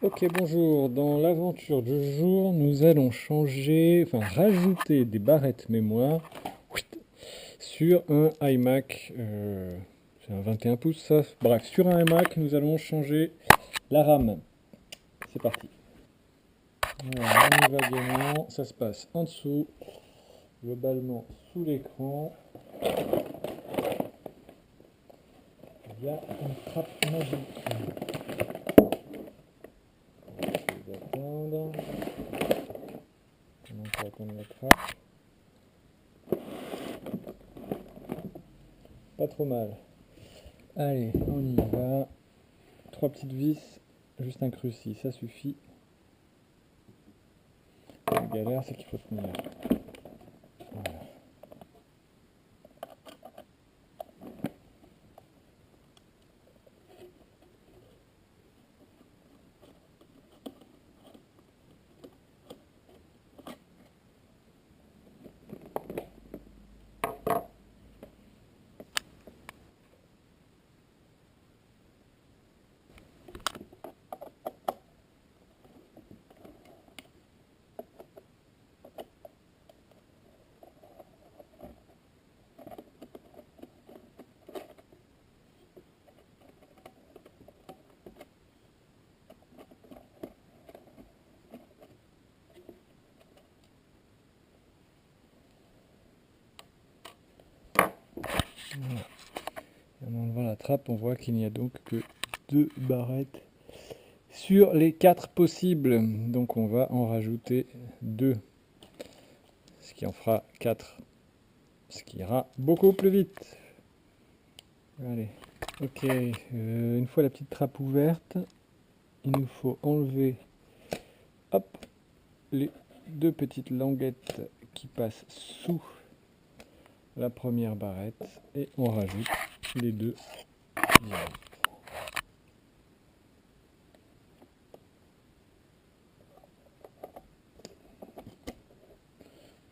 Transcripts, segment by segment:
Ok, bonjour. Dans l'aventure du jour, nous allons rajouter des barrettes mémoire sur un iMac. C'est un 21 pouces, ça. Bref, sur un iMac, nous allons changer la RAM. C'est parti. Voilà, on y va gaiement. Ça se passe en dessous, globalement sous l'écran. Il y a une trappe magique. On va essayer d'attendre. On peut attendre la trappe. Pas trop mal. Allez, on y va. Trois petites vis, juste un cruci, ça suffit. La galère, c'est qu'il faut tenir. Voilà. Voilà. En enlevant la trappe, on voit qu'il n'y a donc que 2 barrettes sur les 4 possibles. Donc on va en rajouter 2, ce qui en fera 4, ce qui ira beaucoup plus vite. Allez, ok, une fois la petite trappe ouverte, il nous faut enlever, hop, les 2 petites languettes qui passent sous la première barrette et on rajoute les 2 direct.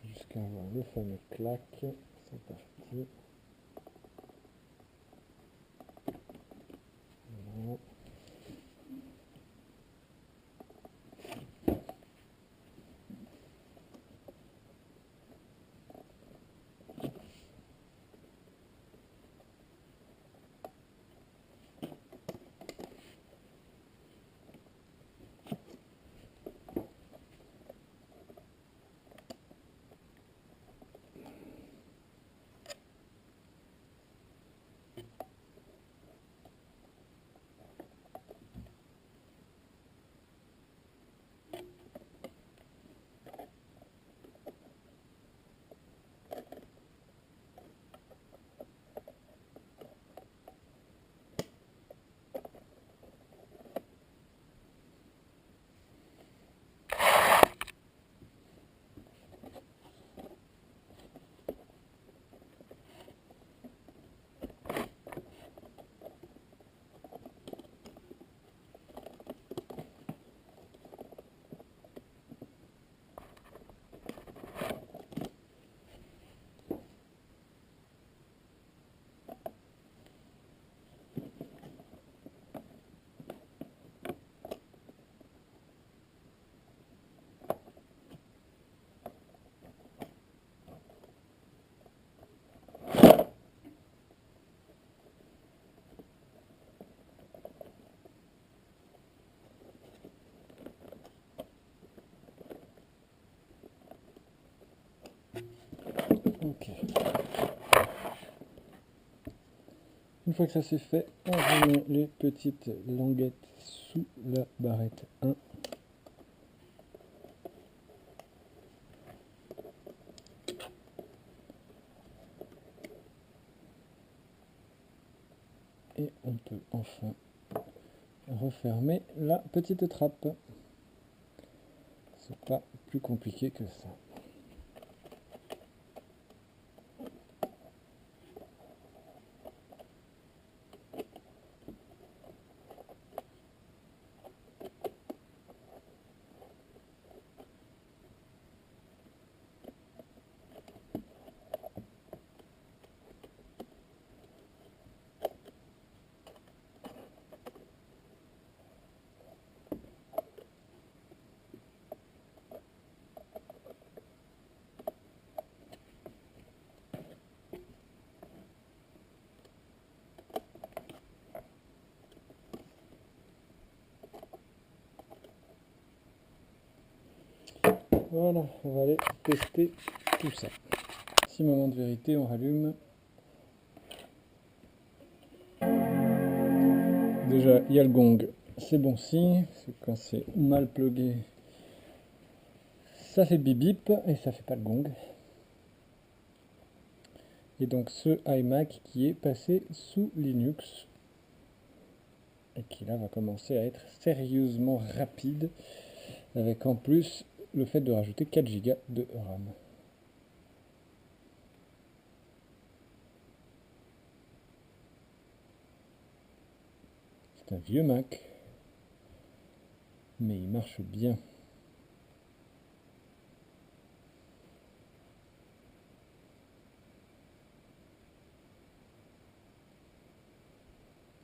Jusqu'à avoir le fameux clac. C'est parti. Voilà. Ok. Une fois que ça c'est fait, on remet les petites languettes sous la barrette 1. Et on peut enfin refermer la petite trappe. C'est pas plus compliqué que ça. Voilà, on va aller tester tout ça. 6 moments de vérité, on rallume. Déjà, il y a le gong, c'est bon signe, parce que quand c'est mal plugué, ça fait bip bip et ça fait pas le gong. Et donc ce iMac qui est passé sous Linux et qui là va commencer à être sérieusement rapide, avec en plus le fait de rajouter 4 Go de RAM. C'est un vieux Mac, mais il marche bien.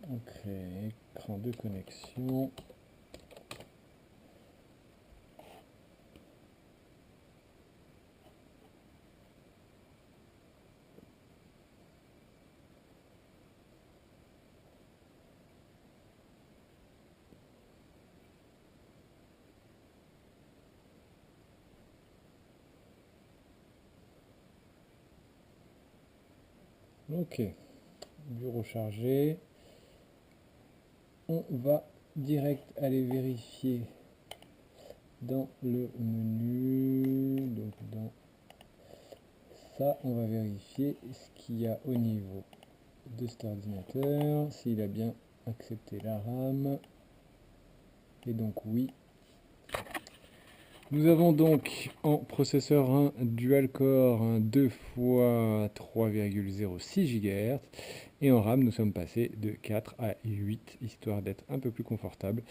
On crée écran de connexion. Ok, bureau chargé. On va direct aller vérifier dans le menu, donc dans ça, on va vérifier ce qu'il y a au niveau de cet ordinateur, s'il a bien accepté la RAM. Et donc oui. Nous avons donc en processeur un dual-core, un 2 fois 3,06 GHz. Et en RAM, nous sommes passés de 4 à 8, histoire d'être un peu plus confortable.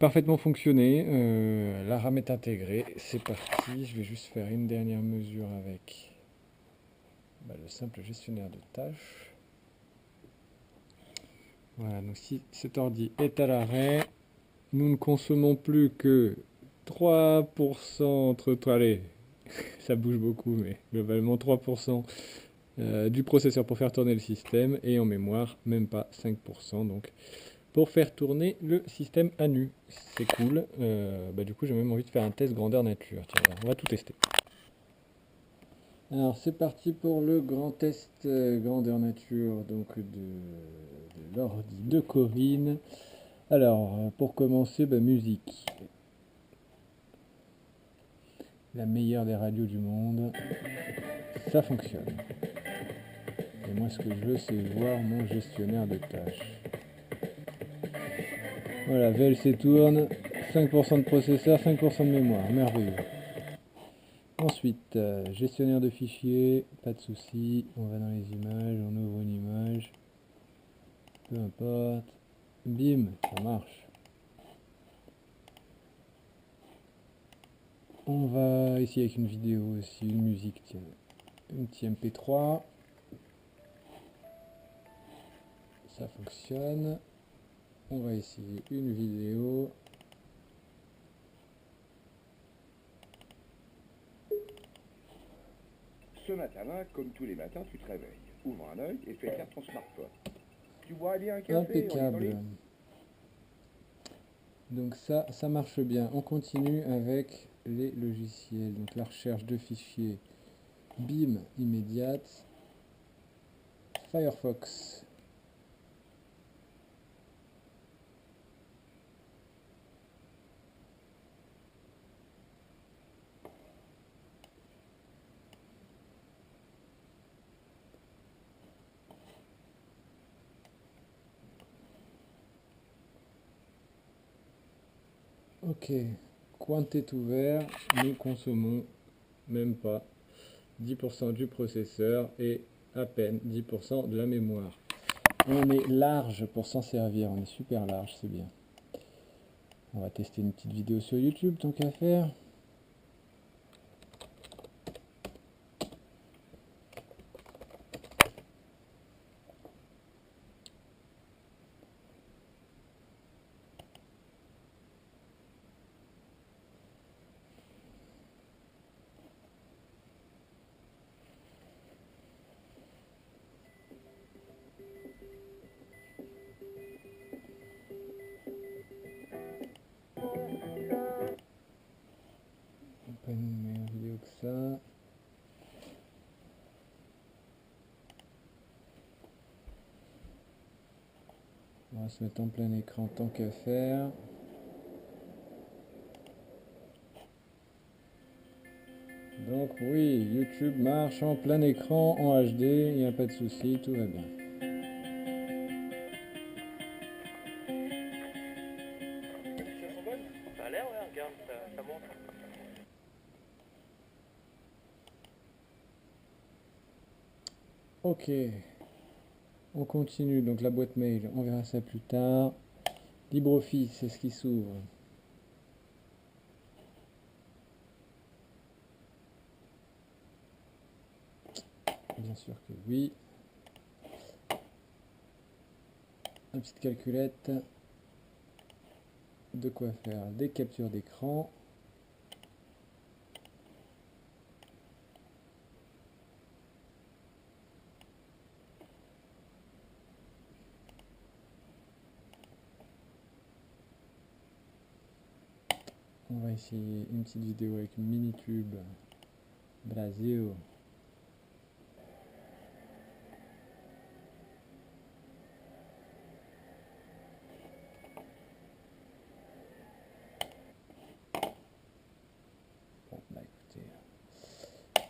Parfaitement fonctionné, la RAM est intégrée, c'est parti. Je vais juste faire une dernière mesure avec le simple gestionnaire de tâches. Voilà, donc si cet ordi est à l'arrêt, nous ne consommons plus que 3% allez, ça bouge beaucoup, mais globalement 3% du processeur pour faire tourner le système, et en mémoire, même pas 5%, donc pour faire tourner le système à nu. C'est cool. Du coup, j'ai même envie de faire un test grandeur nature. Tiens, on va tout tester. Alors, c'est parti pour le grand test grandeur nature donc de l'ordi de Corinne. Alors, pour commencer, musique. La meilleure des radios du monde. Ça fonctionne. Et moi, ce que je veux, c'est voir mon gestionnaire de tâches. Voilà, VLC tourne. 5% de processeur, 5% de mémoire. Merveilleux. Ensuite, gestionnaire de fichiers, pas de souci, on va dans les images, on ouvre une image, peu importe, bim, ça marche. On va essayer avec une vidéo aussi, une musique, tiens, un petit MP3, ça fonctionne. On va essayer une vidéo. Ce matin-là, comme tous les matins, tu te réveilles, ouvre un œil et fais éclair ton smartphone. Tu bois bien un café. Impeccable. Donc ça marche bien. On continue avec les logiciels. Donc la recherche de fichiers, bim, immédiate. Firefox. Ok, Quant est ouvert, nous consommons même pas 10% du processeur et à peine 10% de la mémoire. On est large pour s'en servir, on est super large, c'est bien. On va tester une petite vidéo sur YouTube tant qu'à faire. va se mettre en plein écran tant qu'à faire. Donc oui, YouTube marche en plein écran, en HD, il n'y a pas de souci, tout va bien. Les conditions sont bonnes? Ça a l'air, ouais, regarde, ça monte. Ok, on continue, donc la boîte mail, on verra ça plus tard. LibreOffice, c'est ce qui s'ouvre. Bien sûr que oui. Une petite calculette. De quoi faire des captures d'écran. On va essayer une petite vidéo avec Minitube Brasil. Bon, bah écoutez,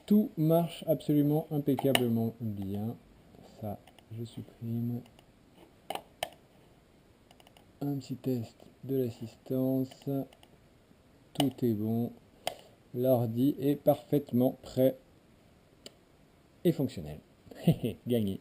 tout marche absolument impeccablement bien. Ça, je supprime. Un petit test de l'assistance. Tout est bon. L'ordi est parfaitement prêt et fonctionnel. Gagné.